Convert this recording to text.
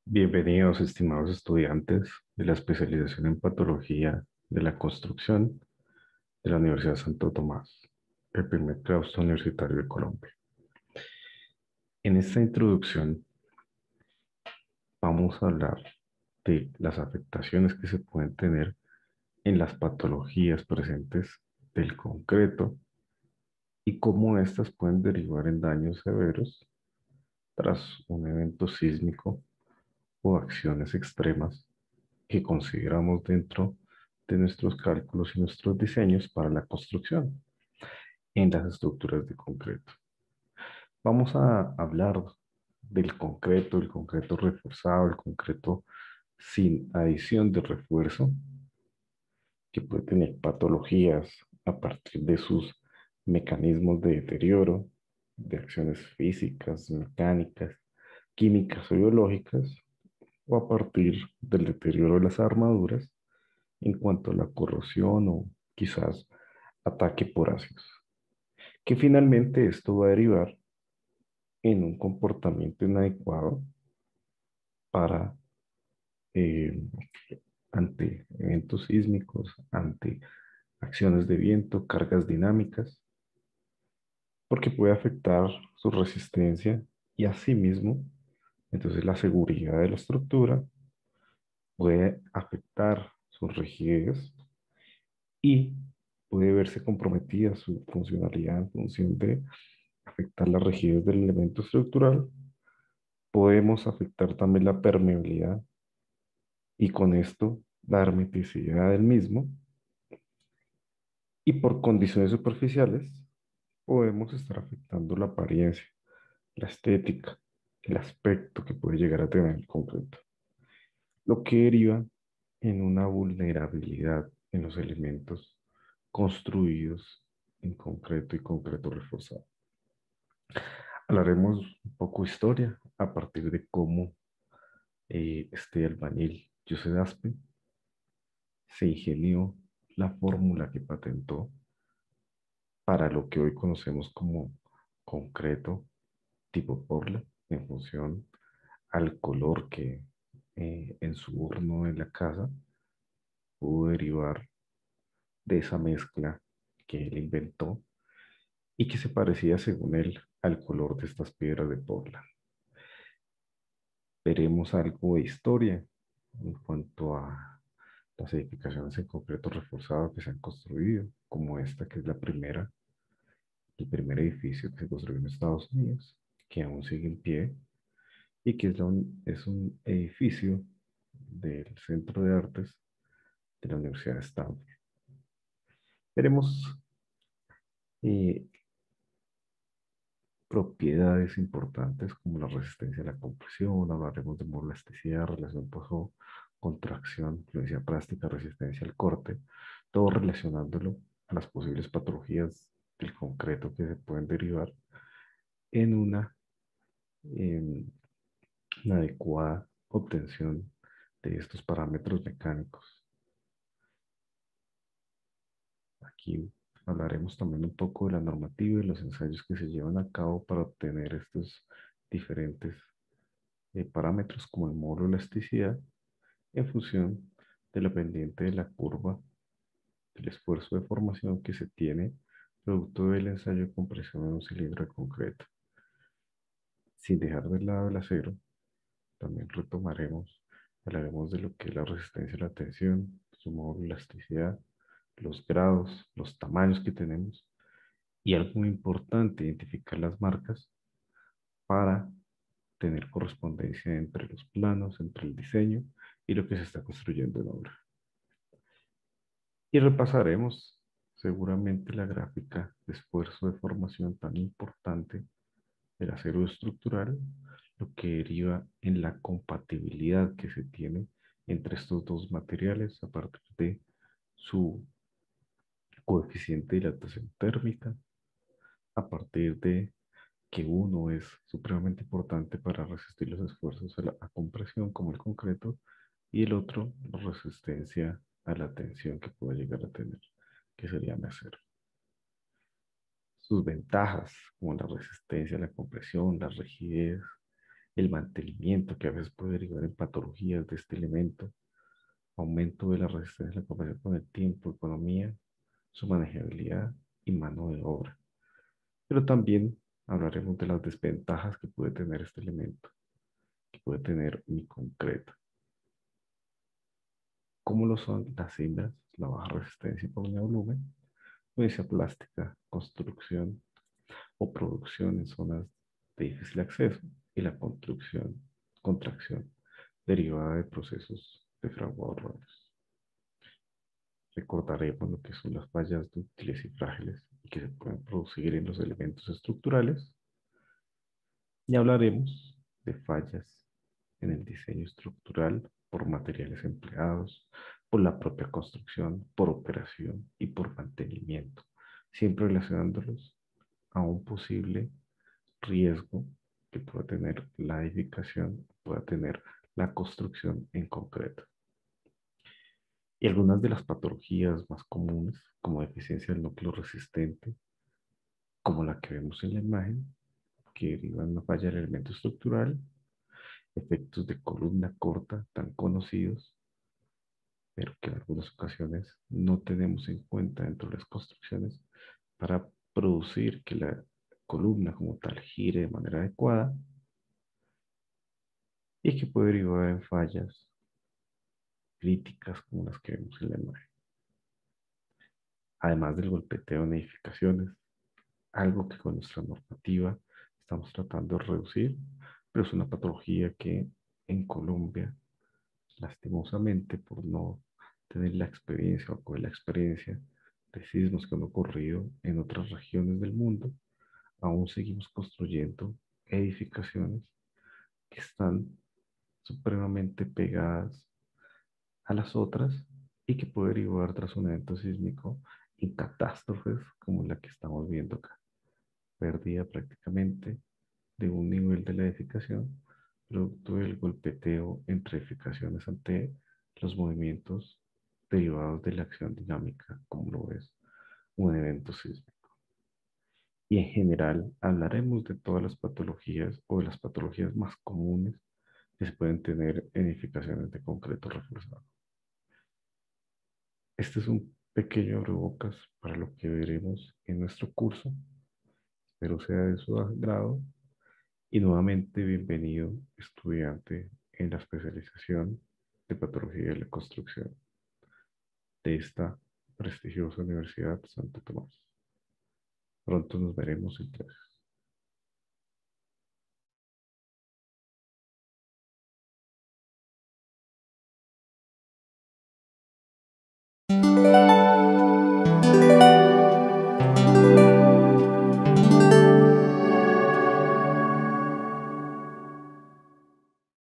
Bienvenidos, estimados estudiantes de la especialización en patología de la construcción de la Universidad de Santo Tomás, el primer claustro universitario de Colombia. En esta introducción vamos a hablar de las afectaciones que se pueden tener en las patologías presentes del concreto y cómo éstas pueden derivar en daños severos tras un evento sísmico o acciones extremas que consideramos dentro de nuestros cálculos y nuestros diseños para la construcción en las estructuras de concreto. Vamos a hablar del concreto, el concreto reforzado, el concreto sin adición de refuerzo, que puede tener patologías a partir de sus mecanismos de deterioro, de acciones físicas, mecánicas, químicas o biológicas, o a partir del deterioro de las armaduras en cuanto a la corrosión o quizás ataque por ácidos, que finalmente esto va a derivar en un comportamiento inadecuado para eh, ante eventos sísmicos, ante acciones de viento, cargas dinámicas, porque puede afectar su resistencia y asimismo, entonces la seguridad de la estructura puede afectar su rigidez y puede verse comprometida su funcionalidad en función de afectar la rigidez del elemento estructural. Podemos afectar también la permeabilidad y con esto la hermeticidad del mismo. Y por condiciones superficiales podemos estar afectando la apariencia, la estética, el aspecto que puede llegar a tener el concreto, lo que deriva en una vulnerabilidad en los elementos construidos en concreto y concreto reforzado. Hablaremos un poco de historia a partir de cómo este albañil José Daspe se ingenió la fórmula que patentó para lo que hoy conocemos como concreto tipo Portland en función al color que en su horno en la casa pudo derivar de esa mezcla que él inventó y que se parecía, según él, al color de estas piedras de Portland. Veremos algo de historia en cuanto a las edificaciones en concreto reforzado que se han construido, como esta que es la primera, el primer edificio que se construyó en Estados Unidos, que aún sigue en pie y que es un edificio del Centro de Artes de la Universidad de Stanford. Veremos eh, propiedades importantes como la resistencia a la compresión, hablaremos de elasticidad, relación contracción, fluencia plástica, resistencia al corte, todo relacionándolo a las posibles patologías del concreto que se pueden derivar en en una adecuada obtención de estos parámetros mecánicos. Aquí hablaremos también un poco de la normativa y los ensayos que se llevan a cabo para obtener estos diferentes parámetros como el módulo de elasticidad en función de la pendiente de la curva del esfuerzo de formación que se tiene producto del ensayo de compresión en un cilindro de concreto. Sin dejar de lado el acero, también retomaremos, hablaremos de lo que es la resistencia a la tensión, su módulo de elasticidad, los grados, los tamaños que tenemos y algo muy importante, identificar las marcas para tener correspondencia entre los planos, entre el diseño y lo que se está construyendo en obra. Y repasaremos seguramente la gráfica de esfuerzo de formación tan importante del acero estructural, lo que deriva en la compatibilidad que se tiene entre estos dos materiales a partir de su coeficiente de dilatación térmica, a partir de que uno es supremamente importante para resistir los esfuerzos a compresión como el concreto y el otro la resistencia a la tensión que puede llegar a tener, que sería el acero. Sus ventajas como la resistencia a la compresión, la rigidez, el mantenimiento que a veces puede derivar en patologías de este elemento, aumento de la resistencia a la capacidad con el tiempo, economía, su manejabilidad y mano de obra. Pero también hablaremos de las desventajas que puede tener este elemento, que puede tener mi concreto, como lo son las cimbras, la baja resistencia por unidad de volumen, densidad plástica, construcción o producción en zonas de difícil acceso y la construcción, contracción derivada de procesos de fraguado rurales. Recordaremos lo que son las fallas dúctiles y frágiles y que se pueden producir en los elementos estructurales y hablaremos de fallas en el diseño estructural por materiales empleados, por la propia construcción, por operación y por mantenimiento, siempre relacionándolos a un posible riesgo que pueda tener la edificación, pueda tener la construcción en concreto. Y algunas de las patologías más comunes, como deficiencia del núcleo resistente, como la que vemos en la imagen, que deriva de una falla del elemento estructural, efectos de columna corta tan conocidos, pero que en algunas ocasiones no tenemos en cuenta dentro de las construcciones para producir que la columna como tal gire de manera adecuada y que puede derivar en fallas críticas como las que vemos en la imagen. Además del golpeteo en edificaciones, algo que con nuestra normativa estamos tratando de reducir, pero es una patología que en Colombia, lastimosamente, por no tener la experiencia o coger la experiencia de sismos que han ocurrido en otras regiones del mundo, aún seguimos construyendo edificaciones que están supremamente pegadas a las otras y que puede derivar tras un evento sísmico en catástrofes como la que estamos viendo acá. Pérdida prácticamente de un nivel de la edificación, producto del golpeteo entre edificaciones ante los movimientos derivados de la acción dinámica, como lo es un evento sísmico. Y en general hablaremos de todas las patologías o de las patologías más comunes que se pueden tener en edificaciones de concreto reforzado. Este es un pequeño abrebocas para lo que veremos en nuestro curso. Espero sea de su agrado y nuevamente bienvenido estudiante en la especialización de patología de la construcción de esta prestigiosa Universidad Santo Tomás. Pronto nos veremos en clases.